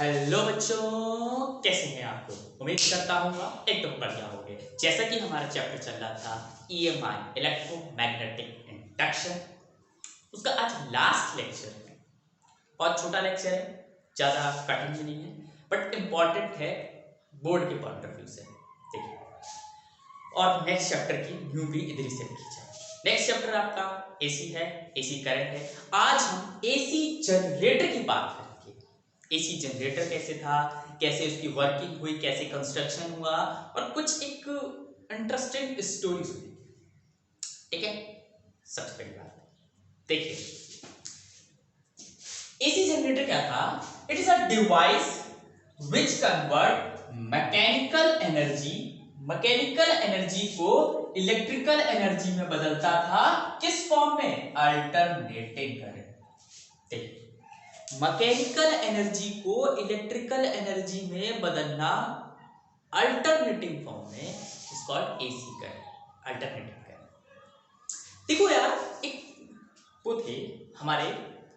Hello बच्चों, कैसे हैं आप लोग। उम्मीद करता हूँ एकदम बढ़िया होंगे। जैसा कि हमारा चैप्टर चल रहा था EMI इलेक्ट्रोमैग्नेटिक इंडक्शन, उसका आज लास्ट लेक्चर है। बहुत छोटा लेक्चर है, ज़्यादा कठिन भी नहीं है, बट इम्पॉर्टेंट है बोर्ड के पॉइंट ऑफ व्यू से। देखिए, और नेक्स्ट चैप्टर की न्यू भी इधर से लिखी जाए। नेक्स्ट चैप्टर आपका AC है, AC करंट है। आज हम AC जनरेटर की बात करेंगे। AC जनरेटर कैसे था, कैसे उसकी वर्किंग हुई, कैसे कंस्ट्रक्शन हुआ, और कुछ एक इंटरेस्टिंग स्टोरी सुनी। ठीक है, सबसे पहली बात देखिए, AC जनरेटर क्या था। It is a device which convert mechanical energy को इलेक्ट्रिकल एनर्जी में बदलता था। किस फॉर्म में? Alternating current. देखिए, मैकेनिकल एनर्जी को इलेक्ट्रिकल एनर्जी में बदलना अल्टरनेटिंग फॉर्म में is called AC current, alternating current. देखो यार, एक वो थे हमारे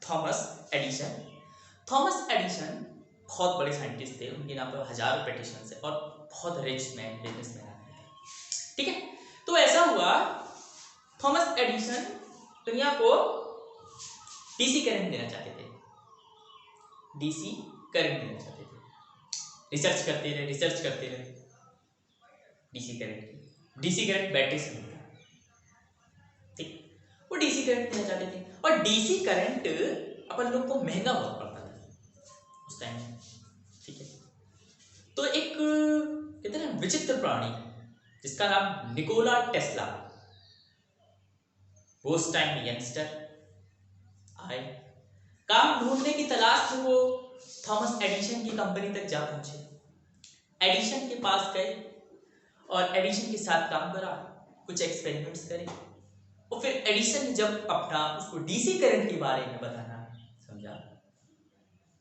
थॉमस एडिसन बहुत बड़े साइंटिस्ट थे। उनके नाम पर हजारों पेटिशन है और बहुत बिजनेसमैन थे। ठीक है, तो ऐसा हुआ, थॉमस एडिसन दुनिया को DC करंट देना चाहते थे। DC करंट देना चाहते थे। रिसर्च करते रहे DC करंट बैटरी से मिलता। ठीक, वो DC करंट देना चाहते थे, और DC करंट अपन लोग को महंगा बहुत पड़ता था उस टाइम। ठीक है, तो एक कहते हैं विचित्र प्राणी जिसका नाम निकोला टेस्ला, वो उस टाइम में यंगस्टर आए। काम ढूंढने की तलाश में वो थॉमस एडिसन की कंपनी तक जा पहुंचे। एडिसन के पास गए और एडिसन के साथ काम करा, कुछ एक्सपेरिमेंट्स करे, और फिर एडिसन ने जब अपना उसको DC करंट के बारे में बताना समझा,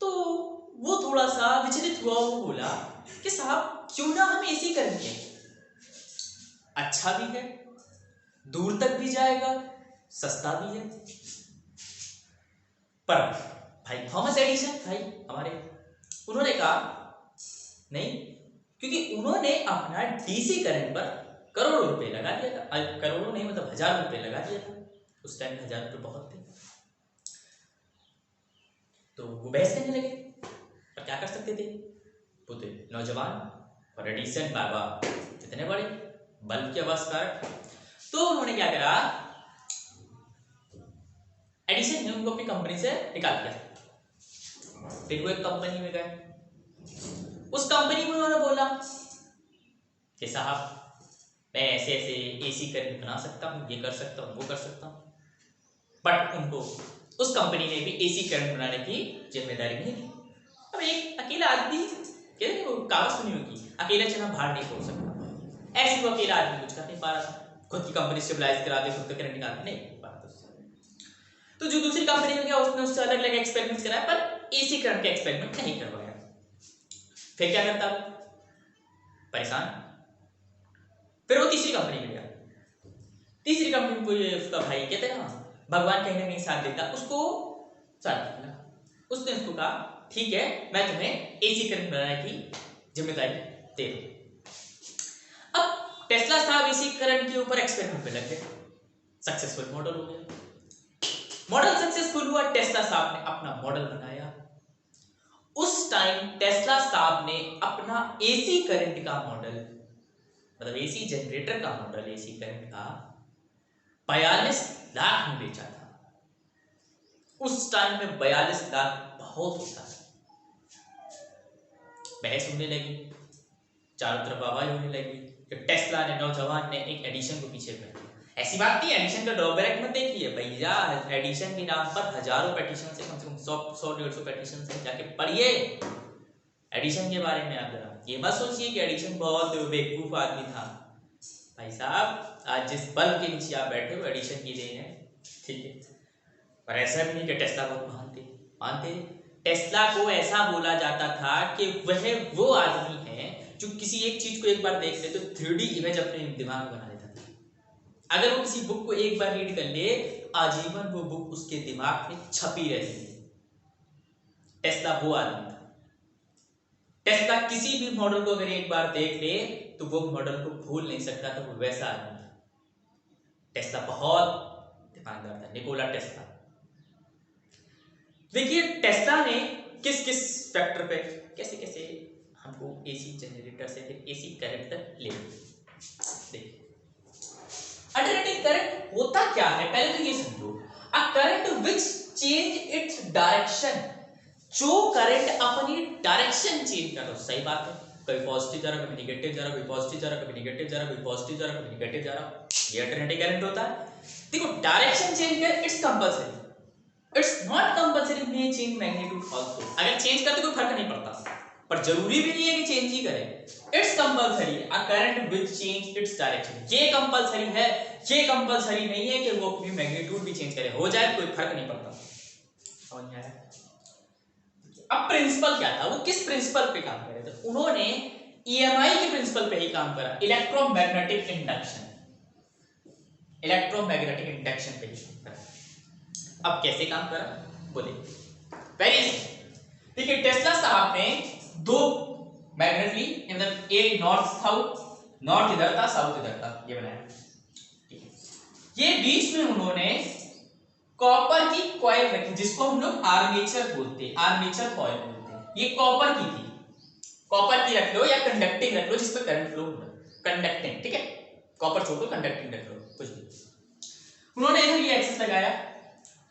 तो वो थोड़ा सा विचलित हुआ। वो बोला कि साहब, क्यों ना हम AC करंट लें, अच्छा भी है, दूर तक भी जाएगा, सस्ता भी है। पर भाई थॉमस एडिसन भाई हमारे, उन्होंने कहा नहीं, क्योंकि उन्होंने अपना DC करंट पर करोड़ों रुपए लगा दिया था। करोड़ों नहीं, मतलब 1000 रुपए लगा दिया था। उस टाइम 1000 रुपए बहुत थे। तो वो बहस करने लगे, पर क्या कर सकते थे, वो थे नौजवान, और एडिसन बाबा इतने बड़े बल्ब के आविष्कार। तो उन्होंने क्या करा, एडिसन ने उनको अपनी कंपनी से निकाल दिया। फिर वो एक कंपनी में गए। उस कंपनी में उन्होंने बोला कि साहब, मैं ऐसे ऐसे AC करंट बना सकता हूँ, ये कर सकता हूँ, वो कर सकता हूँ। बट उनको उस कंपनी ने भी AC करंट बनाने की जिम्मेदारी नहीं दी। अब एक अकेला आदमी, कहते हैं वो कहावत सुनी होगी, अकेला चना भार नहीं फोड़ सकता। ऐसे वो अकेला आदमी कुछ कर नहीं पा रहा था। खुद की कंपनी स्टेबलाइज करा दे, खुद का करंट निकाल नहीं पा रहा था उससे। तो जो दूसरी कंपनी में गया, उसने उससे अलग अलग एक्सपेरिमेंट्स कराया, पर AC करंट के एक्सपेरिमेंट नहीं करवाया। फिर क्या करता, परेशान। फिर वो तीसरी कंपनी में गया। तीसरी कंपनी में कोई उसका भाई, कहते हैं ना भगवान कहीं ना कहीं साथ देता, उसको साथ दिया। उसने उसको कहा ठीक है, मैं तुम्हें AC करंट बनाने की जिम्मेदारी दे दूं। अब टेस्ला साहब AC करंट के ऊपर एक्सपेरिमेंट पे लग गए। सक्सेसफुल मॉडल हो गया। मॉडल सक्सेसफुल हुआ, टेस्ला साहब ने अपना मॉडल बनाया। उस टाइम टेस्ला साहब ने अपना AC करंट का मॉडल, मतलब AC जनरेटर का मॉडल, AC करंट का 42 लाख में बेचा था। उस टाइम में 42 लाख बहुत होता था। बहस होने लगी, चारों तरफ आवाज होने लगी कि टेस्ला ने, नौजवान ने एक एडिसन को पीछे कर दिया। ऐसी बात नहीं, एडिसन का ड्रॉबैक मत देखिए भैया। एडिसन के नाम पर हजारों पेटिशन से, कम से कम 100-150 पेटिशन से, जाके पढ़िए एडिसन के बारे में। आप जरा ये मत सोचिए कि एडिसन बहुत बेवकूफ आदमी था। भाई साहब, आज जिस बल्ब के नीचे आप बैठे हो, एडिसन की देन है। ठीक है, पर ऐसा भी नहीं कि टेस्ला बहुत मानते। टेस्ला को ऐसा बोला जाता था कि वह वो आदमी है जो किसी एक चीज को एक बार देख ले तो 3D इमेज अपने दिमाग में बना लेता था। अगर वो किसी बुक को एक बार रीड कर ले, आजीवन वो बुक उसके दिमाग में छपी रहती है। टेस्ला वो आदमी था। टेस्ला किसी भी मॉडल को अगर एक बार देख ले तो वो मॉडल को भूल नहीं सकता, तो वो वैसा आदमी था। टेस्ला बहुत ईमानदार था, निकोला टेस्ला। देखिए टेस्ला ने किस किस फैक्टर पे कैसे कैसे हमको एसी जनरेटर से फिर एसी करंट तक ले। देखिए अल्टरनेटिंग करंट होता क्या है, पहले तो ये समझो। A current which change its direction, जो करंट अपनी डायरेक्शन चेंज कर रहा है। सही बात है, कभी पॉजिटिव जा रहा, कभी निगेटिव जा रहा, कभी पॉजिटिव जा रहा, कभी निगेटिव जा रहा, कभी पॉजिटिव जा रहा, कभी निगेटिव जा रहा, ये अल्टरनेटिव करंट होता है। देखो डायरेक्शन चेंज कर, it's compulsory, it's not compulsory may change magnitude also. अगर चेंज करते कोई फर्क नहीं पड़ता, पर जरूरी भी नहीं है कि चेंज ही करे। It's compulsory a current which change its direction, ये कंपल्सरी है, ये कंपल्सरी नहीं है कि वो अपनी मैग्नीट्यूड भी चेंज करे, हो जाए कोई फर्क नहीं पड़ता। समझ में आया? अब प्रिंसिपल क्या था, वो किस प्रिंसिपल पे काम कर रहे थे? उन्होंने ईएमआई के प्रिंसिपल पे ही काम करा, इलेक्ट्रोमैग्नेटिक इंडक्शन, इलेक्ट्रोमैग्नेटिक इंडक्शन पे ही काम करा। अब कैसे काम करा बोले, वेरी सिंपल। देखिए टेस्ला साहब ने दो मैग्नेट ली, मतलब एक नॉर्थ साउथ, नॉर्थ इधर था साउथ इधर था, ये बनाया। ठीक है, ये बीच में उन्होंने कॉपर की कॉइल रखी, जिसको हम लोग आर्मेचर बोलते हैं, आर्मेचर कॉइल बोलते हैं। ये कॉपर की थी, कॉपर की रख लो या कंडक्टिंग रख लो, जिसपे करंट फ्लो हो रहा है, कंडक्टिंग। ठीक है, कॉपर छोड़ो कंडक्टिंग रख लो, कुछ भी। उन्होंने इधर ये एक्सेस लगाया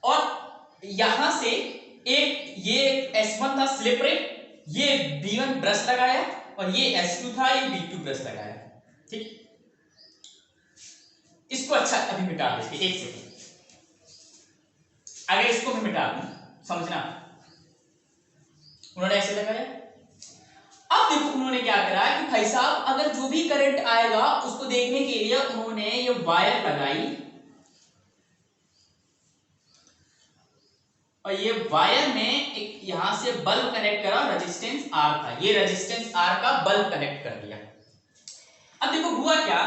और यहां से एक ये S1 था स्लिप रिंग, ये B1 ब्रश लगाया और ये S2 था, ये B2 ब्रश लगाया। ठीक, इसको अच्छा अभी मिटा देते, एक सेकंड। अगर इसको मैं मिटा दूं, समझना, उन्होंने ऐसे लगाया। अब देखो उन्होंने क्या करा कि भाई साहब अगर जो भी करंट आएगा उसको देखने के लिए उन्होंने ये वायर लगाई और ये वायर में एक यहां से बल्ब कनेक्ट करा, रेजिस्टेंस R था, ये रेजिस्टेंस R का बल्ब कनेक्ट कर दिया। अब देखो हुआ क्या,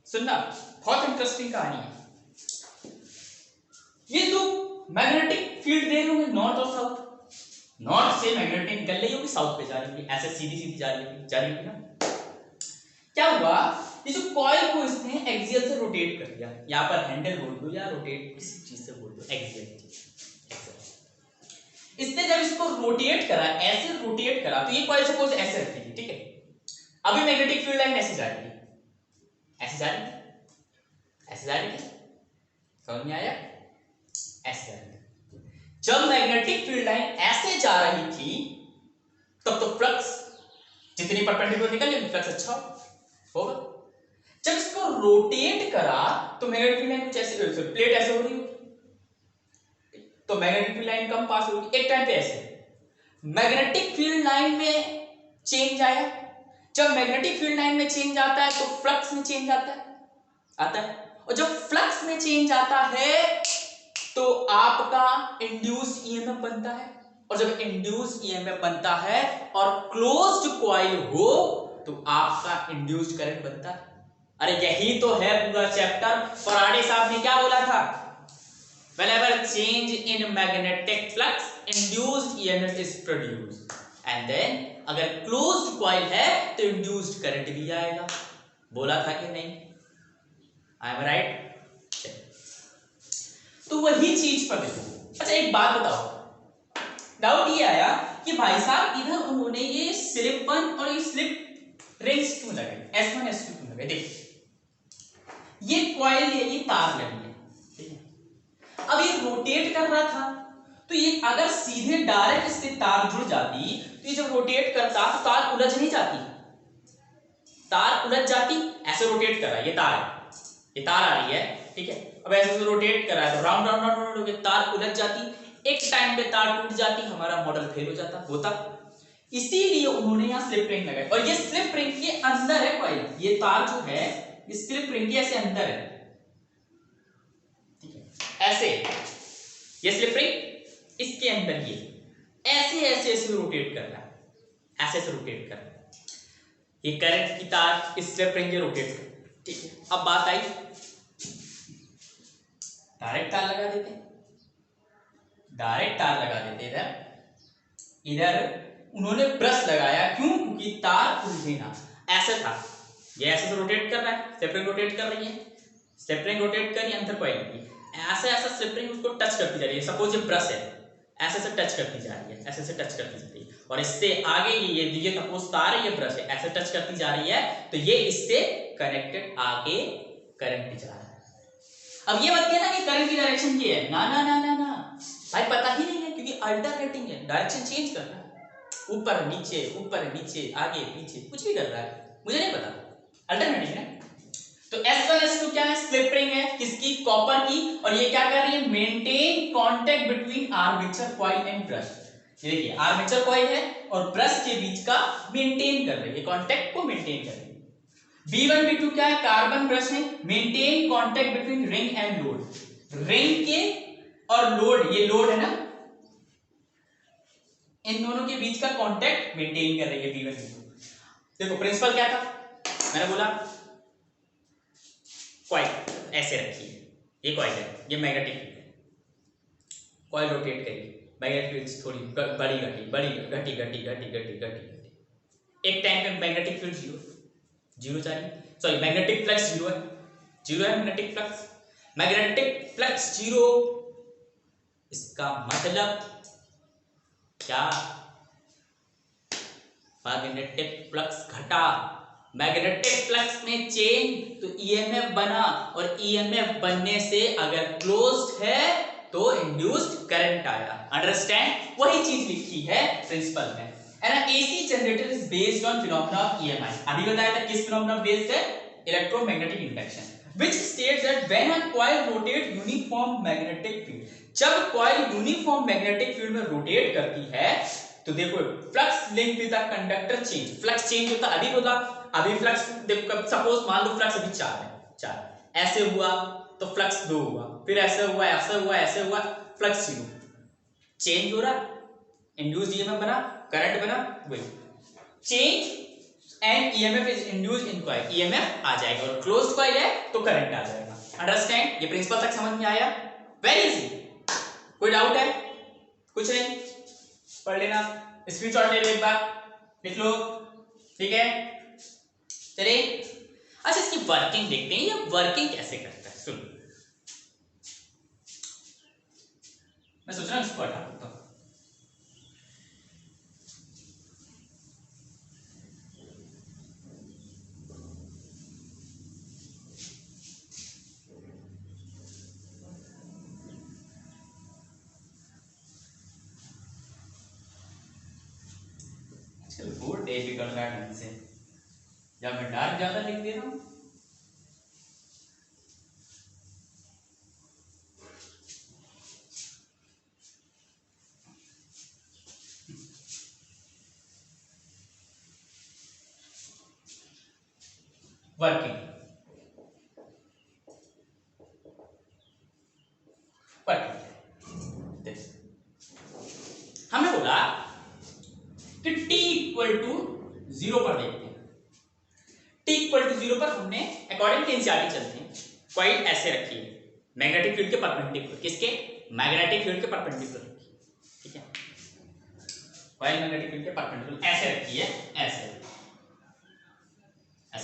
सुनना, बहुत इंटरेस्टिंग कहानी है। ये तो मैग्नेटिक फील्ड दे रहे होंगे नॉर्थ और साउथ, नॉर्थ से मैग्नेटिक निकल रही होगी, साउथ पे जा रही होगी, ऐसे सीधी सीधी जा रही होगी ना। क्या हुआ, ये जो कॉइल को इसने एक्सियल से रोटेट कर दिया, यहां पर हैंडल बोल दो या रोटेट किसी चीज से बोल दो, एक्सियल। इसने जब इसको रोटेट करा, ऐसे रोटेट करा, तो ये कॉइल सपोज ऐसे रखेगी, ठीक है। अभी मैग्नेटिक फील्ड लाइन ऐसे जा रही है, ऐसे जा रही है, ऐसे जा रही है, समझ में आया? ऐसे जा रही है। जब मैग्नेटिक फील्ड लाइन ऐसे जा रही थी तब तो फ्लक्स जितनी परपेंडिकुलर निकल गई, फ्लक्स अच्छा होगा। जब इसको रोटेट करा तो मैग्नेटिक फील्ड लाइन कुछ ऐसे, प्लेट ऐसे हो रही होगी, तो मैग्नेटिक फील्ड लाइन कम पास होगी। एक टाइम पे ऐसे मैग्नेटिक फील्ड लाइन में चेंज आया, जब मैग्नेटिक फील्ड लाइन में चेंज आता है तो फ्लक्स में चेंज आता है, और जब फ्लक्स में चेंज आता है तो आपका इंड्यूस ईएमएफ बनता है, और जब इंड्यूस ईएमएफ बनता है और क्लोज्ड कॉइल हो तो आपका इंड्यूस्ड करंट बनता है। अरे यही तो है पूरा चैप्टर। फराडे साहब ने क्या बोला था, whenever change in magnetic flux induced EMF is produced, and then अगर closed coil है तो induced current भी आएगा। बोला था कि नहीं? I am right? तो वही चीज पर देखो। अच्छा एक बात बताओ, डाउट ये आया कि भाई साहब इधर उन्होंने ये स्लिप 1 और ये स्लिप रिंग्स क्यों लगाई, S1 S2 क्यों लगाई? देखिए ये कॉइल है, ये तार लगी है, ठीक है। अब ये रोटेट कर रहा था, तो ये अगर सीधे डायरेक्ट इससे तार जुड़ जाती तो ये जब रोटेट करता तो तार उलझ नहीं जाती, तार उलझ जाती। ऐसे रोटेट कर रहा है, ये तार है, ये तार आ रही है, ठीक है। अब ऐसे रोटेट कर रहा है तो राउंड राउंड राउंड राउंड होकर तार उलझ जाती, एक टाइम पे तार टूट जाती, हमारा मॉडल फेल हो जाता होता। इसीलिए उन्होंने यहाँ स्लिप रिंग लगाई, और ये स्लिप रिंग के अंदर है कॉइल, ये तार जो है ये स्लिप रिंग के ऐसे अंदर है, ठीक है। ऐसे ये स्लिप रिंग इसके अंदर ये ऐसे ऐसे ऐसे रोटेट कर रहा है, ऐसे ऐसे रोटेट कर रहा है, ये करंट की तार इस स्लिप रिंग के रोटेट कर, ठीक है। अब बात आई, डायरेक्ट तार लगा देते, डायरेक्ट तार लगा देते इधर, इधर उन्होंने ब्रश लगाया, क्यों? क्योंकि तार उलझे ना। ऐसे था, ये ऐसे से रोटेट कर रहा है, स्टेपरिंग रोटेट कर रही है, स्टेपरिंग रोटेट करी अंदर कॉइल की, ऐसे ऐसा स्टेपरिंग उसको टच करती जा रही है। सपोज ये ब्रश है, ऐसे से टच करती जा रही है, ऐसे से टच करती जा रही है, और इससे आगे ये सपोज तार है, ये ब्रश है, ऐसे टच करती जा रही है, तो ये इससे कनेक्टेड आगे करंट जा रहा है। अब ये मत कहना कि करंट की डायरेक्शन ये है, ना ना ना ना ना भाई, पता ही नहीं है, क्योंकि अल्टरनेटिंग है, डायरेक्शन चेंज कर रहा है, ऊपर नीचे आगे पीछे कुछ भी कर रहा है, मुझे नहीं पता, अल्टरनेटिंग है। तो S1 S2 क्या है? स्लिप रिंग है, किसकी? कॉपर की, और ये क्या कर रही है? Maintain contact between armature coil and brush. ये देखिए आर्मेचर कॉइल है और ब्रश के बीच का मेंटेन कर रही है, कांटेक्ट को मेंटेन कर रही है। B1 B2 क्या है? कार्बन ब्रश है, maintain contact between ring and load. Ring के और लोड, ये लोड है ना, इन दोनों के बीच का कांटेक्ट मेंटेन कर रही है B1 B2। देखो प्रिंसिपल क्या था, मैंने बोला कॉइल ऐसे रखी है, ये कॉइल है, ये मैग्नेटिक फील्ड है, कॉइल रोटेट करिए, मैग्नेटिक फील्ड थोड़ी बड़ी घटी, एक टाइम पे मैग्नेटिक फील्ड जीरो चाहिए, सॉरी मैग्नेटिक फ्लक्स जीरो है मैग्नेटिक फ्लक्स जीरो। इसका मतलब क्या? मैग्नेटिक फ्लक्स घटा, मैग्नेटिक फ्लक्स में चेंज, तो ईएमएफ बना, और ईएमएफ बनने से अगर क्लोज्ड है तो इंड्यूस्ड करंट आया। अंडरस्टैंड? वही चीज लिखी है प्रिंसिपल में, है ना। AC generator is based on phenomena of EMI. अभी बताया था किस फिनोमेना बेस्ड है? Electromagnetic induction, which states that when a coil rotate uniform magnetic field, जब कॉइल यूनिफॉर्म मैग्नेटिक फील्ड में रोटेट करती है तो देखो flux link with the conductor change, flux change होता है। अभी बोला, अभी फ्लक्स देखो, सपोज मान लो फ्लक्स अभी 4 है, 4 ऐसे हुआ तो फ्लक्स 2 हुआ, फिर ऐसे हुआ फ्लक्स 0, चेंज हो रहा, इंड्यूस्ड ईएमएफ बना, करंट बना, वही change and EMF is induced in coil, EMF आ जाएगा, और क्लोज्ड कॉइल है तो करंट आ जाएगा। अंडरस्टैंड? ये प्रिंसिपल तक समझ में आया? वेरी इजी, कोई डाउट है? कुछ नहीं, पढ़ लेना, स्क्रीनशॉट ले लो, एक बार लिख लो, ठीक है। चलिए अच्छा इसकी वर्किंग देखते हैं, ये वर्किंग कैसे करता है। सुन, मैं सोच रहा हूं इसको हटा देता हूं। बहुत डिफिकल्ट रहा है ढंग से, या मैं डार्क ज्यादा लिख दे रहा हूं। वर्किंग हमने बोला कि t इक्वल टू 0 पर देखते हैं, t इक्वल टू 0 पर हमने अकॉर्डिंग टू एनसीईआरटी चलते हैं, कॉइल ऐसे रखी है मैग्नेटिक फील्ड के परपेंडिकुलर, किसके? मैग्नेटिक फील्ड के परपेंडिकुलर रखी है, ठीक है। कॉइल मैग्नेटिक फील्ड के परपेंडिकुलर ऐसे रखी है, ऐसे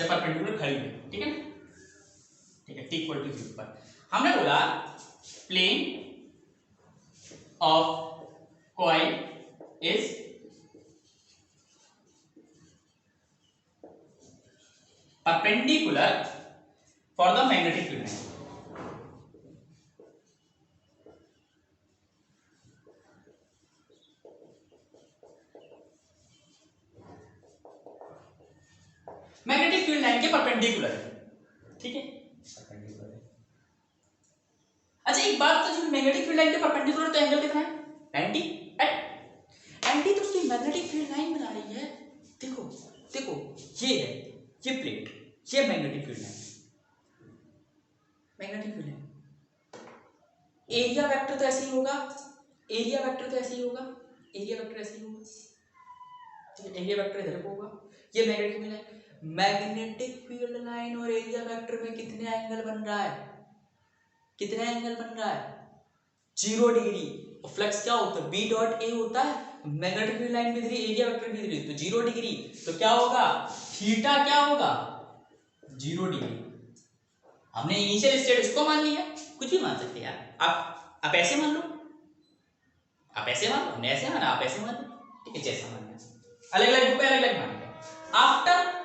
परपेंडिकुलर खड़ी है, ठीक है, ठीक है। t इक्वल टू 0 पर हमने बोला plane of coil is perpendicular for the magnetic field line. Magnetic field line के परपेंडिकुलर है, ठीक है, परपेंडिकुलर है। अच्छा एक बात, तो जो मैग्नेटिक फील्ड लाइन के परपेंडिकुलर तो एंगल कितना है? 90 90 तो उसकी मैग्नेटिक फील्ड लाइन बना रही है। देखो देखो ये है, ये प्लेट, ये magnetic field line, magnetic field line, area vector तो ऐसे ही होगा, एरिया वेक्टर तो ऐसे ही होगा, एरिया वेक्टर ऐसे ही होगा, ठीक है, एरिया वेक्टर इधर को होगा, ये magnetic field line, magnetic field line और एरिया वेक्टर में कितने एंगल बन रहा है? कितने एंगल बन रहा है? 0 डिग्री। और फ्लक्स क्या होता है? बी डॉट ए होता है, मैग्नेटिक फील्ड लाइन भी रही, एरिया वेक्टर भी रही, तो 0 डिग्री। तो क्या होगा, थीटा क्या होगा, 0 डिग्री। हमने इनिशियल स्टेट इसको मान लिया, कुछ भी मान सकते हैं यार। आप ऐसे मान लो, आप ऐसे मान लो, हमने ऐसे माना, आप ऐसे मान लो, ठीक है, जैसा मानना है। अलग अलग ग्रुप पे अलग अलग मानेंगे। आफ्टर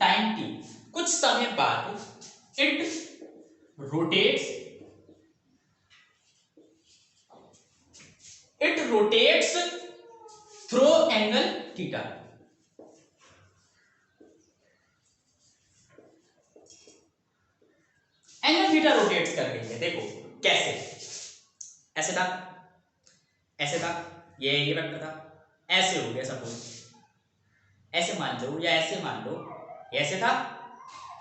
टाइम टी, कुछ समय बाद, it rotates through angle theta. Angle theta rotates कर रही है, देखो कैसे, ऐसे था, ऐसे था, ये एरिया वेक्टर था, ऐसे हो गया सपोज, ऐसे मान लो या ऐसे मान लो, ऐसे था,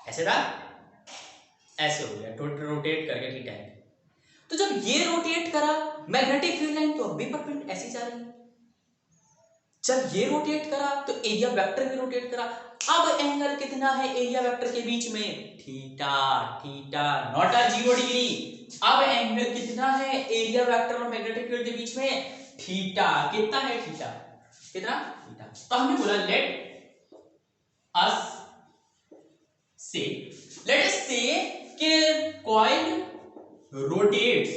ऐसे था, ऐसे हो गया, रोटेट करके थीटा है। तो जब ये रोटेट करा, मैग्नेटिक फील्ड लाइन तो अब भी परपेंडिकुलर ऐसी जा रही है। जब ये रोटेट करा तो एरिया वेक्टर भी रोटेट करा। अब एंगल कितना है एरिया वेक्टर के बीच में, theta, theta not a 0 degree. अब एंगल कितना है एरिया वेक्टर और मैग्नेटिक फील्ड के बीच में, थीटा। कितना है थीटा, कितना, थीटा। तो हमने बोला लेट अस से कि कॉइल रोटेट्स,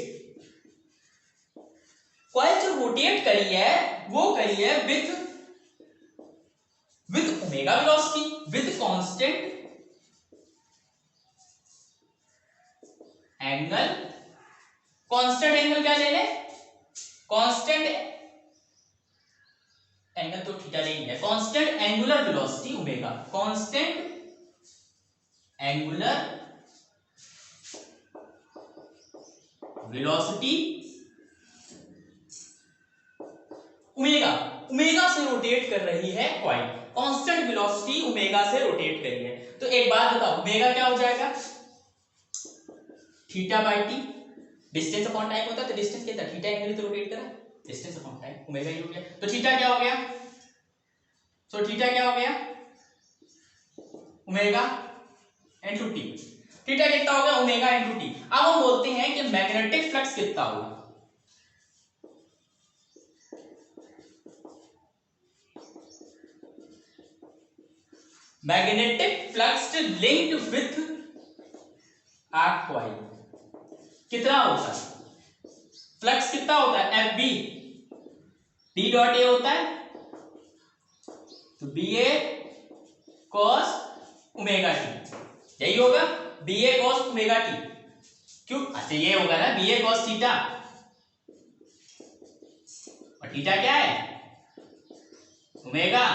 कॉइल जो रोटेट करी है वो करी है with omega velocity, with constant angle. Constant angle क्या ले ले, कांस्टेंट एंगल तो थीटा ले लिया, constant angular velocity omega, constant angular velocity omega, omega से रोटेट कर रही है कॉइल, कांस्टेंट वेलोसिटी ओमेगा से रोटेट कर रही है। तो एक बात बताओ, ओमेगा क्या हो जाएगा, theta by T, distance upon time होता है, तो डिस्टेंस क्या था, थीटा एंगल तो रोटेट करा, डिस्टेंस अपॉन टाइम, ओमेगा ही हो गया। तो थीटा क्या हो गया, तो थीटा क्या हो गया, ओमेगा इनटू टी। थीटा कितना हो गया, ओमेगा इनटू टी। अब हम बोलते हैं कि मैग्नेटिक फ्लक्स कितना होगा, magnetic flux linked with a coil कितना होता है, फ्लक्स कितना होता है, phi B, B dot A होता है, तो B A cos omega t, यही होगा, B A cos omega t. क्यों, अच्छा ये होगा ना बी ए कॉस थीटा, और थीटा क्या है, ओमेगा,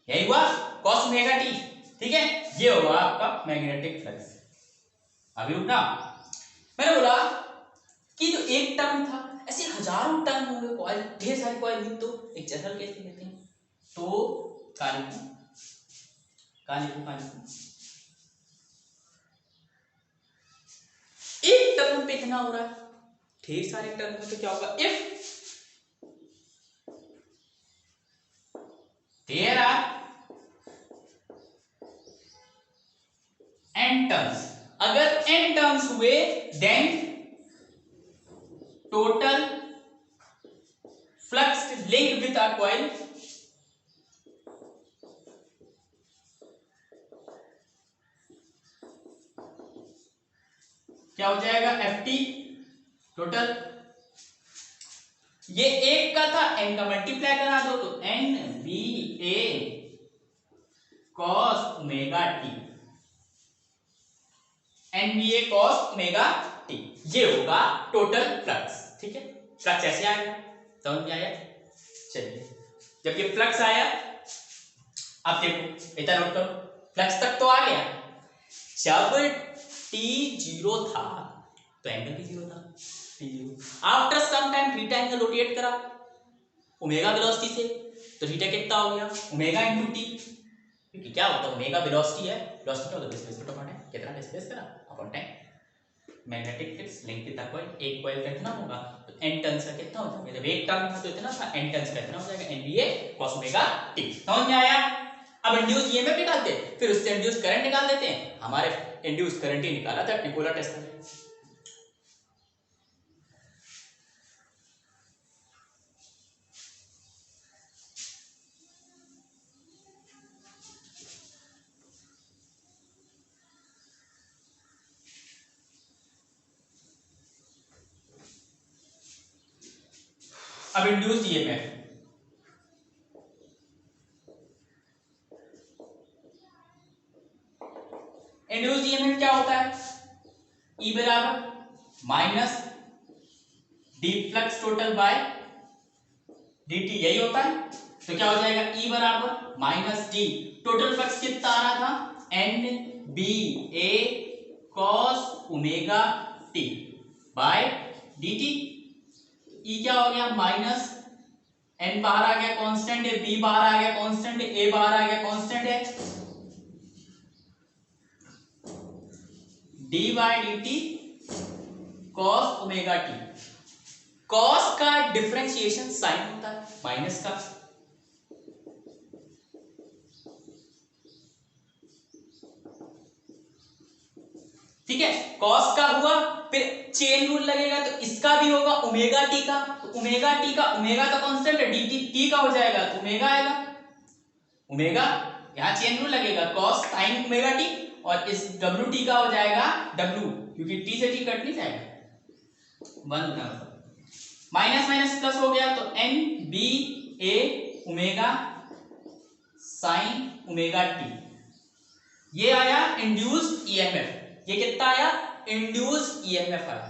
यही हुआ कॉस ओमेगा टी, ठीक है। ये होगा आपका मैग्नेटिक फ्लक्स। अभी रुकना, मैंने बोला कि जो एक टर्म था, ऐसे हजारों टर्म होंगे, कॉइल, ढेर सारी कॉइल, तो एक जनरल केस लेते हैं, तो कालिकू एक टर्म पे इतना हो रहा है, ढेर सारे टर्म में तो क्या होगा, if there are n turns, अगर n टर्म्स हुए then total flux linked with a coil क्या हो जाएगा, एफ टी टोटल। ये एक का था, n का मल्टीप्लाई करा दो तो n B A cos omega t, N B A cos omega t, ये होगा टोटल फ्लक्स, ठीक है। फ्लक्स ऐसे आएगा, समझ में आया, चलिए जब ये फ्लक्स आया, अब देखो इतना नोट करो, फ्लक्स तक तो आ गया, जब टी 0 था तो एंगल भी 0 था, after some time theta angle rotate करा ओमेगा वेलोसिटी से, तो थीटा कितना हो गया, ओमेगा इनटू टी, क्योंकि क्या होता है ओमेगा वेलोसिटी है, वेलोसिटी क्या होता है, डिस्प्लेसमेंट अपॉन टाइम, कितना डिस्प्लेस करा upon time. Magnetic flux link कितना कॉइल, एक कॉइल का कितना होगा, तो n टर्न्स का कितना हो जाएगा, जब एक टर्न था तो इतना था, n टर्न्स का कितना हो जाएगा, nba cos ओमेगा t, समझ में आया। अब इंड्यूस ईएमएफ निकालते, फिर उससे इंड्यूस करंट निकाल देते हैं, हमारे इंड्यूस करंट ही निकाला था टिकोला टेस्ट में। अब इंड्यूस्ड ईएमएफ, इंड्यूस्ड ईएमएफ क्या होता है? E बराबर minus d flux total by dt, यही होता है। तो क्या हो जाएगा? E बराबर माइनस डी, टोटल फ्लक्स कितना आ रहा था? N B A cos omega t by d t. E क्या हो गया? माइनस एन बाहर आ गया कांस्टेंट है, बी बाहर आ गया कांस्टेंट है, ए बाहर आ गया कांस्टेंट है, d by d t cos omega t. Cos का डिफरेंशिएशन साइन होता है माइनस का, ठीक है। कॉस का हुआ, फिर चेन रूल लगेगा तो इसका भी होगा ओमेगा टी का, तो ओमेगा टी का, ओमेगा तो कांस्टेंट है, डी टी टी का हो जाएगा तो ओमेगा आएगा, ओमेगा यहां चेन रूल लगेगा कॉस साइन ओमेगा टी, और इस डब्ल्यू टी का हो जाएगा डब्ल्यू, क्योंकि टी से टी कट नहीं जाएगा, वन माइनस माइनस प्लस हो गया तो N B A omega sine omega t. ये आया इंड्यूस्ड ईएमएफ। ये कितना आया? इंड्यूस्ड ईएमएफ आया,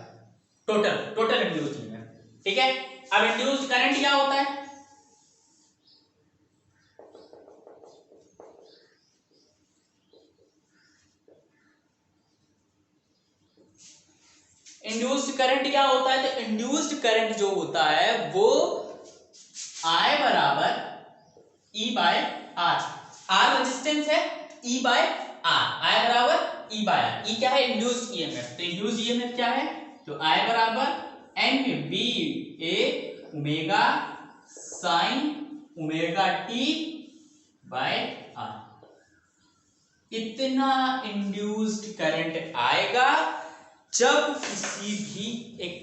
टोटल इंड्यूस्ड ईएमएफ, ठीक है। अब इंड्यूस्ड करंट क्या होता है? इंड्यूस्ड करंट क्या होता है? तो इंड्यूस्ड करंट जो होता है वो I बराबर E by R, R resistance है, E बाय आर, I बराबर E बाय आर। E क्या है? Induced EMF. तो इंड्यूस्ड ईएमएफ क्या है? तो I बराबर N B A omega sine omega t by R. इतना इंड्यूस्ड करंट आएगा जब किसी भी एक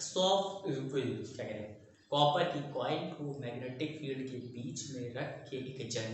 सॉफ्ट क्या कहते हैं कॉपर की कॉइल को मैग्नेटिक फील्ड के बीच में रख के एक